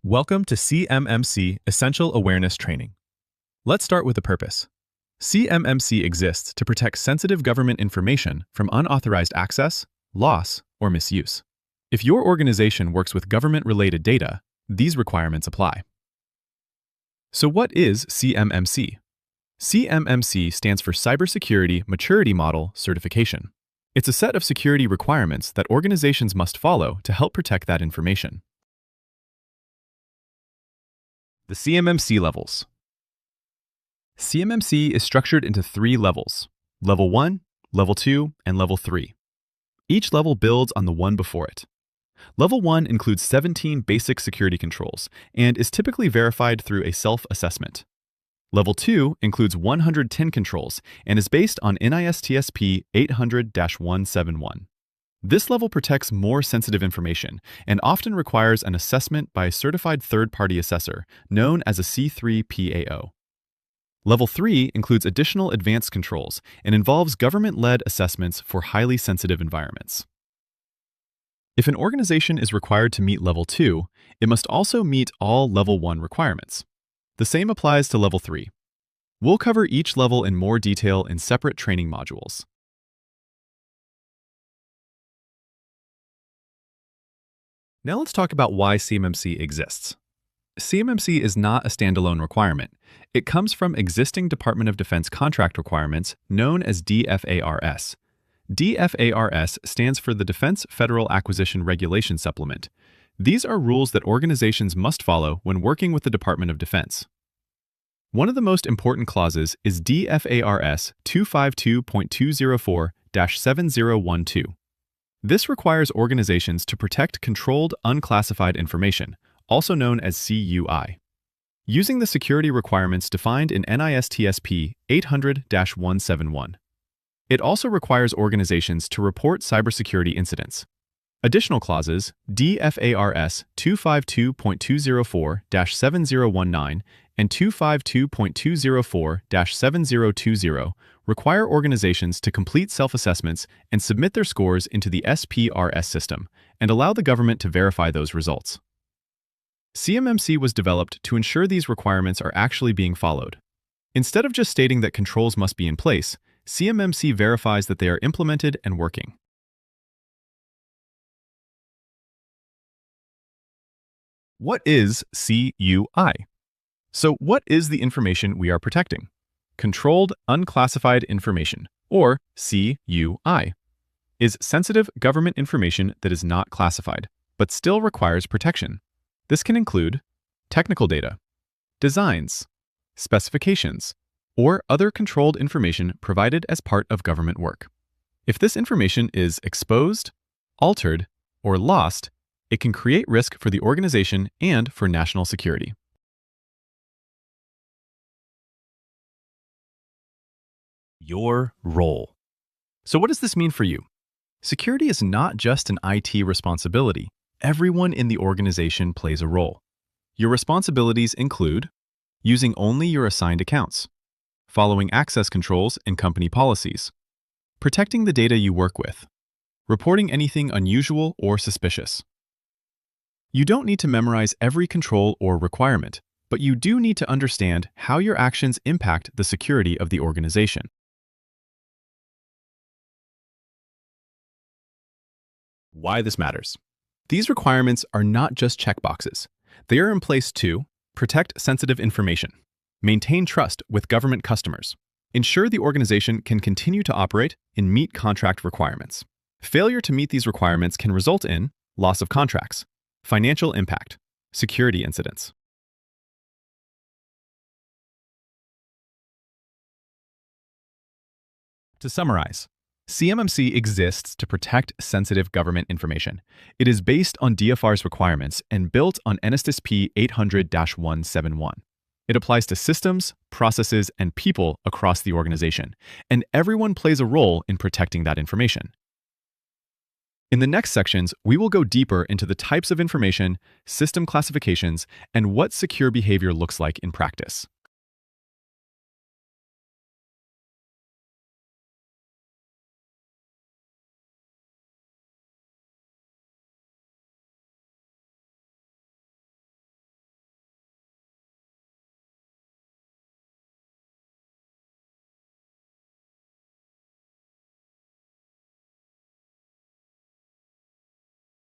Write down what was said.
Welcome to CMMC Essential Awareness Training. Let's start with the purpose. CMMC exists to protect sensitive government information from unauthorized access, loss, or misuse. If your organization works with government-related data, these requirements apply. So what is CMMC? CMMC stands for Cybersecurity Maturity Model Certification. It's a set of security requirements that organizations must follow to help protect that information. The CMMC levels. CMMC is structured into 3 levels: Level 1, Level 2, and Level 3. Each level builds on the one before it. Level 1 includes 17 basic security controls and is typically verified through a self-assessment. Level 2 includes 110 controls and is based on NIST-SP 800-171. This level protects more sensitive information and often requires an assessment by a certified third-party assessor, known as a C3PAO. Level 3 includes additional advanced controls and involves government-led assessments for highly sensitive environments. If an organization is required to meet Level 2, it must also meet all Level 1 requirements. The same applies to Level 3. We'll cover each level in more detail in separate training modules. Now let's talk about why CMMC exists. CMMC is not a standalone requirement. It comes from existing Department of Defense contract requirements known as DFARS. DFARS stands for the Defense Federal Acquisition Regulation Supplement. These are rules that organizations must follow when working with the Department of Defense. One of the most important clauses is DFARS 252.204-7012. This requires organizations to protect controlled unclassified information, also known as CUI, using the security requirements defined in NIST-SP 800-171. It also requires organizations to report cybersecurity incidents. Additional clauses, DFARS 252.204-7019 and 252.204-7020, require organizations to complete self-assessments and submit their scores into the SPRS system and allow the government to verify those results. CMMC was developed to ensure these requirements are actually being followed. Instead of just stating that controls must be in place, CMMC verifies that they are implemented and working. What is CUI? So what is the information we are protecting? Controlled Unclassified Information, or CUI, is sensitive government information that is not classified, but still requires protection. This can include technical data, designs, specifications, or other controlled information provided as part of government work. If this information is exposed, altered, or lost, it can create risk for the organization and for national security. Your role. So what does this mean for you? Security is not just an IT responsibility. Everyone in the organization plays a role. Your responsibilities include using only your assigned accounts, following access controls and company policies, protecting the data you work with, reporting anything unusual or suspicious. You don't need to memorize every control or requirement, but you do need to understand how your actions impact the security of the organization. Why this matters. These requirements are not just checkboxes. They are in place to protect sensitive information, maintain trust with government customers, ensure the organization can continue to operate and meet contract requirements. Failure to meet these requirements can result in loss of contracts, financial impact, security incidents. To summarize, CMMC exists to protect sensitive government information. It is based on DFARS requirements and built on NIST-SP 800-171. It applies to systems, processes, and people across the organization, and everyone plays a role in protecting that information. In the next sections, we will go deeper into the types of information, system classifications, and what secure behavior looks like in practice.